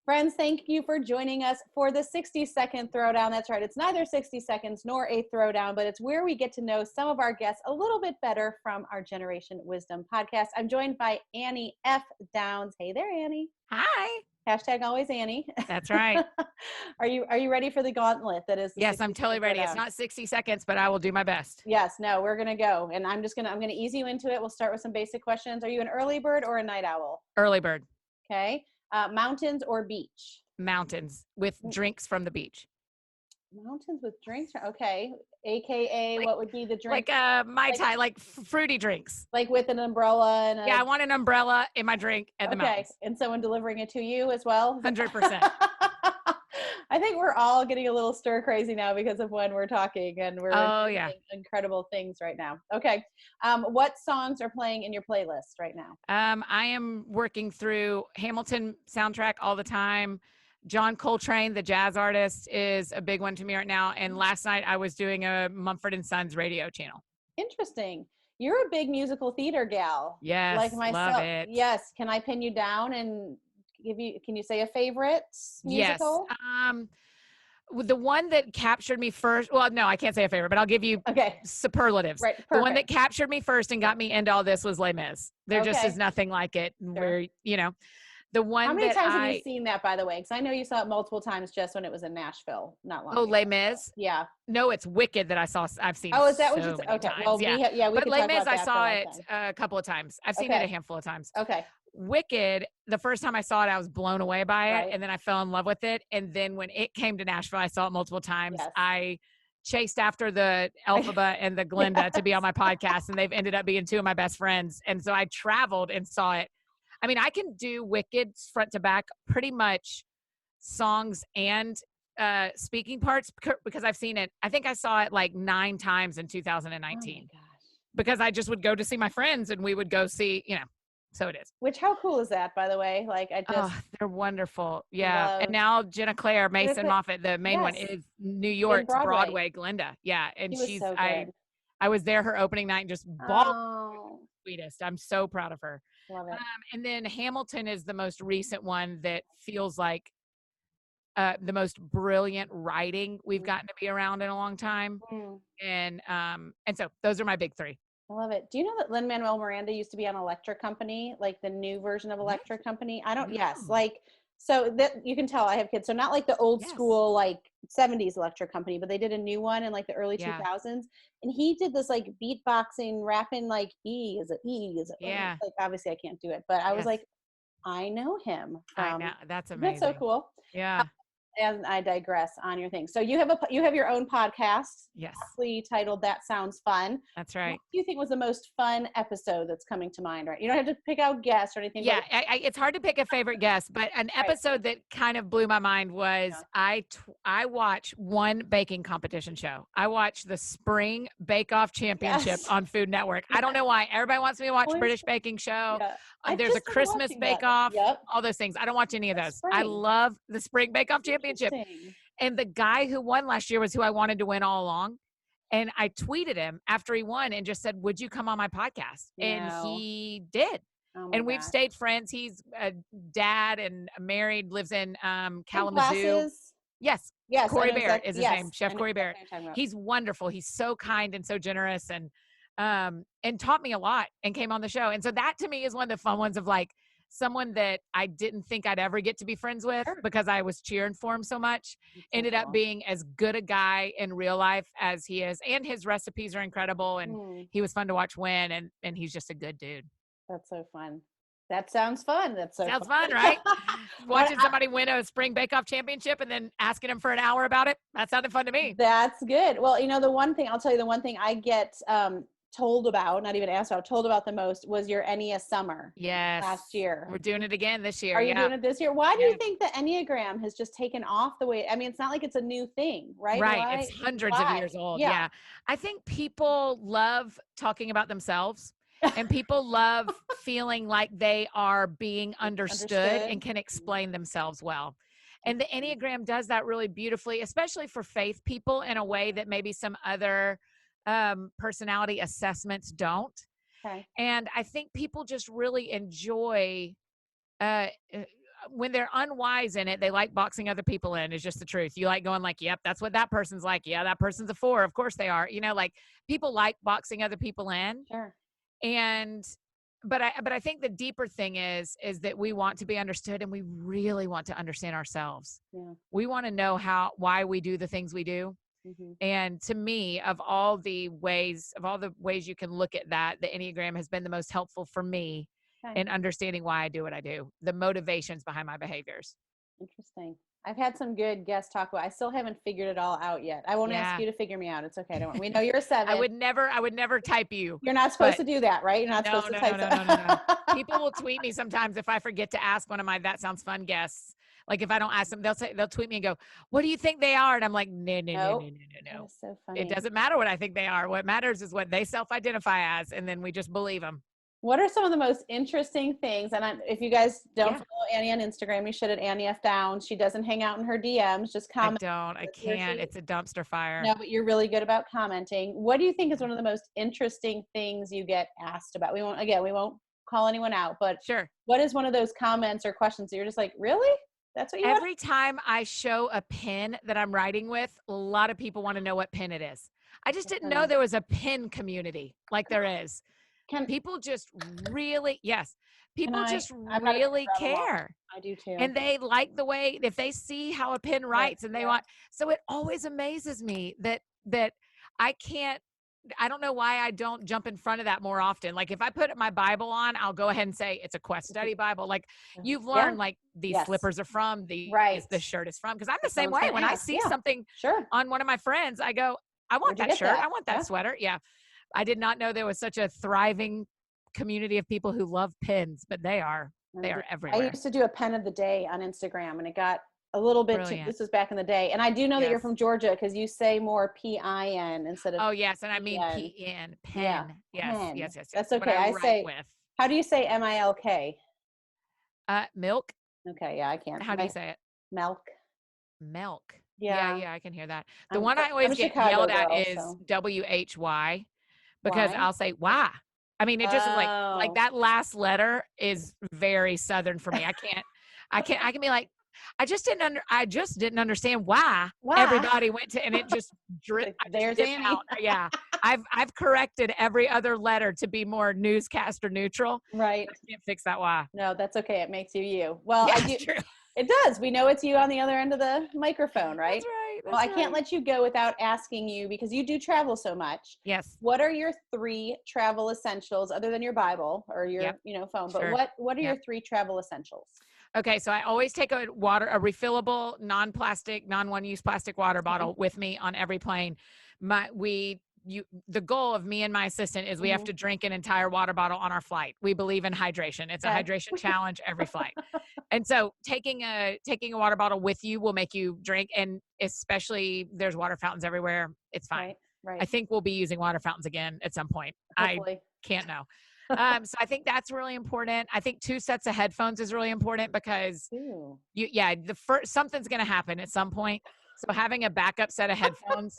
Friends, thank you for joining us for the 60-second throwdown. That's right. It's neither 60 seconds nor a throwdown, but it's where we get to know some of our guests a little bit better from our Generation Wisdom podcast. I'm joined by Annie F. Downs. Hey there, Annie. Hi. Hashtag always Annie. That's right. Are you ready for the gauntlet that is the Yes, I'm totally ready. It's not 60 seconds, but I will do my best. Yes, no, we're going to go. And I'm going to ease you into it. We'll start with some basic questions. Are you an early bird or a night owl? Early bird. Okay. Mountains or beach? Mountains with drinks from the beach. Mountains with drinks? Okay. AKA, what would be the drink? Like Mai Tai, like fruity drinks. Like with an umbrella and Yeah, I want an umbrella in my drink at the mountains. And someone delivering it to you as well? 100%. I think we're all getting a little stir crazy now because of when we're talking, and we're doing incredible things right now. Okay. What songs are playing in your playlist right now? I am working through Hamilton soundtrack all the time. John Coltrane, the jazz artist, is a big one to me right now. And last night I was doing a Mumford & Sons radio channel. Interesting. You're a big musical theater gal. Yes, like myself. Love it. Yes. Can I pin you down and can you say a favorite musical? Yes. The one that captured me first, well, no, I can't say a favorite, but I'll give you superlatives. Right, perfect. The one that captured me first and got me into all this was Les Mis. There just is nothing like it. Sure. Where, the one How many times have you seen that, by the way? Because I know you saw it multiple times just when it was in Nashville, not long ago. Les Mis? Yeah. No, it's Wicked that I've seen. Oh, is that what you said? Okay. Times. Well, yeah. But Les Mis, I saw it a couple of times. I've seen it a handful of times. Okay. Wicked, the first time I saw it, I was blown away by it. Right. And then I fell in love with it. And then when it came to Nashville, I saw it multiple times. Yes. I chased after the Elphaba and the Glinda to be on my podcast, and they've ended up being two of my best friends. And so I traveled and saw it. I mean, I can do Wicked front to back, pretty much songs and speaking parts, because I've seen it. I think I saw it like 9 times in 2019. Oh my gosh. Because I just would go to see my friends, and we would go see, so it is. Which, how cool is that, by the way? Like, they're wonderful. Yeah. And now Jenna Claire, Mason Moffat, the main one, is New York's Broadway Glinda. Yeah. And she's, so good. I was there her opening night and just bawled. Sweetest. I'm so proud of her. Love it. And then Hamilton is the most recent one that feels like the most brilliant writing we've gotten to be around in a long time. And so those are my big 3. I love it. Do you know that Lin-Manuel Miranda used to be on Electric Company, like the new version of Electric Company? So that you can tell I have kids. So not like the old school, like 70s Electric Company, but they did a new one in like the early 2000s. And he did this like beatboxing, rapping like E is it? Yeah. Like obviously I can't do it, but I was like, I know him. I know. That's amazing. That's so cool. Yeah. And I digress on your thing. So you have your own podcast. Yes. Titled That Sounds Fun. That's right. What do you think was the most fun episode that's coming to mind? Right. You don't have to pick out guests or anything. Yeah. It's hard to pick a favorite guest, but an episode that kind of blew my mind was I watch one baking competition show. I watch the Spring Bake Off Championship on Food Network. I don't know why everybody wants me to watch British Baking Show. Yeah. There's a Christmas Bake Off, all those things. I don't watch any of those. I love the Spring Bake Off Championship. And the guy who won last year was who I wanted to win all along. And I tweeted him after he won and just said, would you come on my podcast? And he did. And we've stayed friends. He's a dad and married, lives in Kalamazoo. Yes. Corey Barrett is his name. Chef Corey Barrett. He's wonderful. He's so kind and so generous and taught me a lot and came on the show. And so that to me is one of the fun ones of like, someone that I didn't think I'd ever get to be friends with because I was cheering for him so much, ended up being as good a guy in real life as he is. And his recipes are incredible. And he was fun to watch win. And he's just a good dude. That's so fun. That sounds fun. Sounds fun, right? Watching somebody win a Spring Bake Off Championship and then asking him for an hour about it. That sounded fun to me. That's good. Well, the one thing I get, told about the most was your Enneagram summer. Yes. Last year. We're doing it again this year. Are you doing it this year? Why do you think the Enneagram has just taken off the way? I mean, it's not like it's a new thing, right? Right. It's hundreds of years old. Yeah. I think people love talking about themselves and people love feeling like they are being understood and can explain themselves well. And the Enneagram does that really beautifully, especially for faith people in a way that maybe some other personality assessments don't. Okay. And I think people just really enjoy when they're unwise in it, they like boxing other people in, is just the truth. You like going like, yep, that's what that person's like. Yeah, that person's a 4. Of course they are. Like people like boxing other people in. Sure. And but I think the deeper thing is that we want to be understood, and we really want to understand ourselves. Yeah. We want to know why we do the things we do. Mm-hmm. And to me, of all the ways you can look at that, the Enneagram has been the most helpful for me in understanding why I do what I do, the motivations behind my behaviors. Interesting. I've had some good guests talk about. I still haven't figured it all out yet. I won't ask you to figure me out. It's okay. Don't worry. We know you're a 7. I would never type you. You're not supposed to do that, right? You're not supposed to type No. People will tweet me sometimes if I forget to ask one of my That Sounds Fun guests. Like if I don't ask them, they'll tweet me and go, "What do you think they are?" And I'm like, no. That's so funny. It doesn't matter what I think they are. What matters is what they self-identify as, and then we just believe them. What are some of the most interesting things? And if you guys don't follow Annie on Instagram, you should at Annie F. Down. She doesn't hang out in her DMs, just comment. I can't. It's a dumpster fire. No, but you're really good about commenting. What do you think is one of the most interesting things you get asked about? We won't call anyone out, but sure. What is one of those comments or questions that you're just like, really? That's what you Every time I show a pin that I'm writing with, a lot of people want to know what pin it is. I just didn't know there was a pin community like there is. People just really, really care. I do too. And they like the way, if they see how a pin writes and they want, so it always amazes me that I don't know why I don't jump in front of that more often. Like if I put my Bible on, I'll go ahead and say it's a Quest Study Bible. Like you've learned like these slippers are from, the shirt is from, because I'm the same way. When I see something on one of my friends, I go, I want that shirt. I want that sweater. Yeah. I did not know there was such a thriving community of people who love pins, but they are everywhere. I used to do a pen of the day on Instagram, and it got a little bit this was back in the day. And I do know that you're from Georgia because you say more PIN instead of yes, and I mean PN, pen. Yeah. Yes. That's okay. I say how do you say MILK? Milk. Okay, yeah, I can't. How do you say it? Milk. Yeah, I can hear that. The one I always get yelled at is WHY, because I'll say why. I mean, it just is like that last letter is very Southern for me. I can be like, I just didn't understand why everybody went to, and it just there's Annie. Out. Yeah. I've corrected every other letter to be more newscaster neutral. Right. I can't fix that why. No, that's okay. It makes you. Well, true. It does. We know it's you on the other end of the microphone, right? That's right. Well, I can't let you go without asking you, because you do travel so much. Yes. What are your 3 travel essentials other than your Bible or your, phone? But what are your 3 travel essentials? Okay, so I always take a refillable, non-plastic, non-one-use plastic water bottle with me on every plane. The goal of me and my assistant is we have to drink an entire water bottle on our flight. We believe in hydration. It's a hydration challenge every flight. And so taking a water bottle with you will make you drink, and especially there's water fountains everywhere. It's fine. Right. I think we'll be using water fountains again at some point. Hopefully. I can't know. So I think that's really important. I think 2 sets of headphones is really important because something's going to happen at some point. So having a backup set of headphones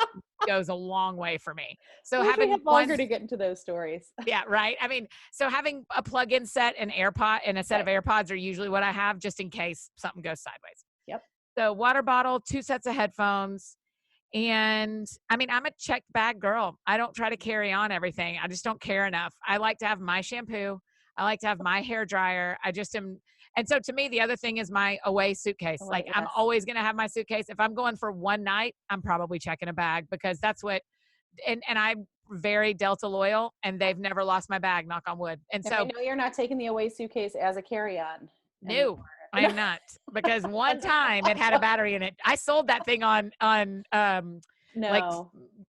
goes a long way for me. So having longer to get into those stories. Yeah, right. I mean, so having a plug-in set and a set of AirPods are usually what I have, just in case something goes sideways. Yep. So water bottle, 2 sets of headphones. And I mean, I'm a checked bag girl. I don't try to carry on everything. I just don't care enough. I like to have my shampoo. I like to have my hair dryer. I just am. And so to me, the other thing is my away suitcase. I'm always going to have my suitcase. If I'm going for one night, I'm probably checking a bag, because that's what, and I'm very Delta loyal, and they've never lost my bag, knock on wood. And so I know you're not taking the away suitcase as a carry-on. No, I am not, because one time it had a battery in it. I sold that thing on like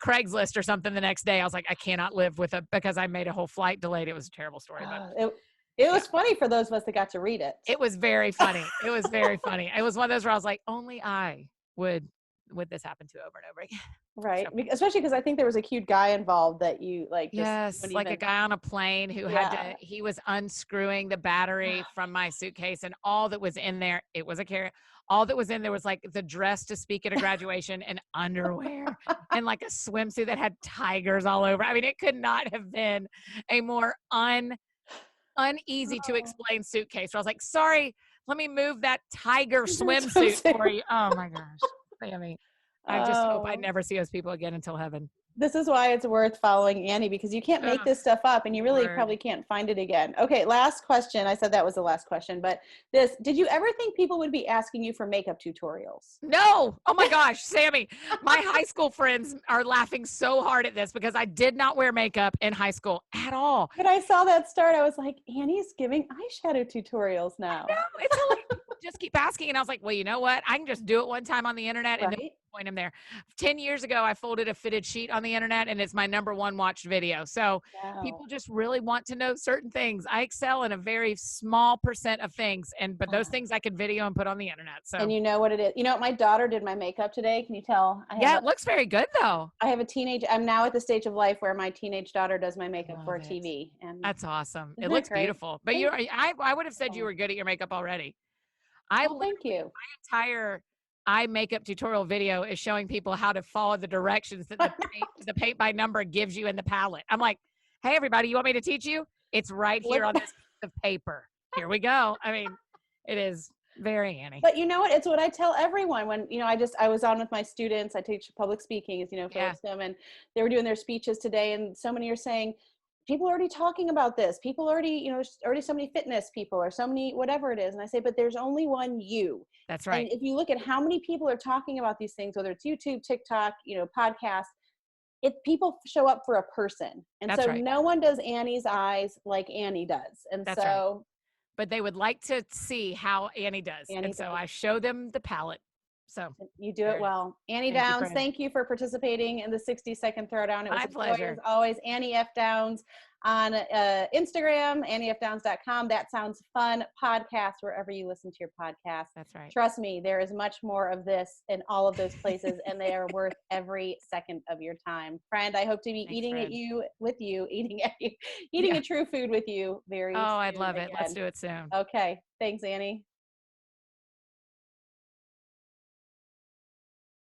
Craigslist or something the next day. I was like, I cannot live with it, because I made a whole flight delayed. It was a terrible story, but it was funny for those of us that got to read it. It was very funny. It was very funny. It was one of those where I was like, only I would this happen to over and over again. Right. So, especially because I think there was a cute guy involved that you like. Yes. Like a guy on a plane who he was unscrewing the battery from my suitcase, and all that was in there, it was a carry. All that was in there was like the dress to speak at a graduation and underwear and like a swimsuit that had tigers all over. I mean, it could not have been a more uneasy to explain suitcase. So I was like, sorry, let me move that tiger swimsuit for you. Oh my gosh. Sammy. I just hope I Oh. never see those people again until heaven. This is why it's worth following Annie, because you can't make Oh, this stuff up and you really Lord. probably can't find it again. Okay, last question. I said that was the last question, but did you ever think people would be asking you for makeup tutorials? No. Oh my gosh, Sammy. My high school friends are laughing so hard at this because I did not wear makeup in high school at all. When I saw that start, I was like, Annie's giving eyeshadow tutorials now. No, it's hilarious. Just keep asking. And I was like, well, you know what? I can just do it one time on the internet and then Right? point them there. 10 years ago, I folded a fitted sheet on the internet and it's my #1 watched video. So Wow. people just really want to know certain things. I excel in a very small percent of things. But those things I could video and put on the internet. So, And you know what it is? You know what? My daughter did my makeup today. Can you tell? yeah, it looks very good though. I have a teenage. I'm now at the stage of life where my teenage daughter does my makeup for Love it. TV, and That's awesome. It isn't that looks great? beautiful. But I would have said you were good at your makeup already. I Well, thank you. entire eye makeup tutorial video is showing people how to follow the directions that the paint by number gives you in the palette. I'm like, hey, everybody, you want me to teach you? It's right here on this piece of paper. Here we go. I mean, it is very Annie. But you know what? It's what I tell everyone when, I was on with my students. I teach public speaking, as you know, Yeah. Phillips, and they were doing their speeches today. And so many are saying, people are already talking about this. People already, there's already so many fitness people or so many, whatever it is. And I say, but there's only one you. That's right. And if you look at how many people are talking about these things, whether it's YouTube, TikTok, podcasts, people show up for a person. And That's so right. no one does Annie's eyes like Annie does. And That's right. But they would like to see how Annie does. Annie so does. I show them the palette. So you do it well. Annie Downs, thank you for participating in the 60-second Throwdown. It was my pleasure. As always. Annie F. Downs on Instagram, anniefdowns.com. That Sounds Fun podcast, wherever you listen to your podcast. That's right. Trust me, there is much more of this in all of those places, and they are worth every second of your time. Friend, I hope to be eating a true food with you very soon. Oh, I'd love it. Let's do it soon. Okay. Thanks, Annie.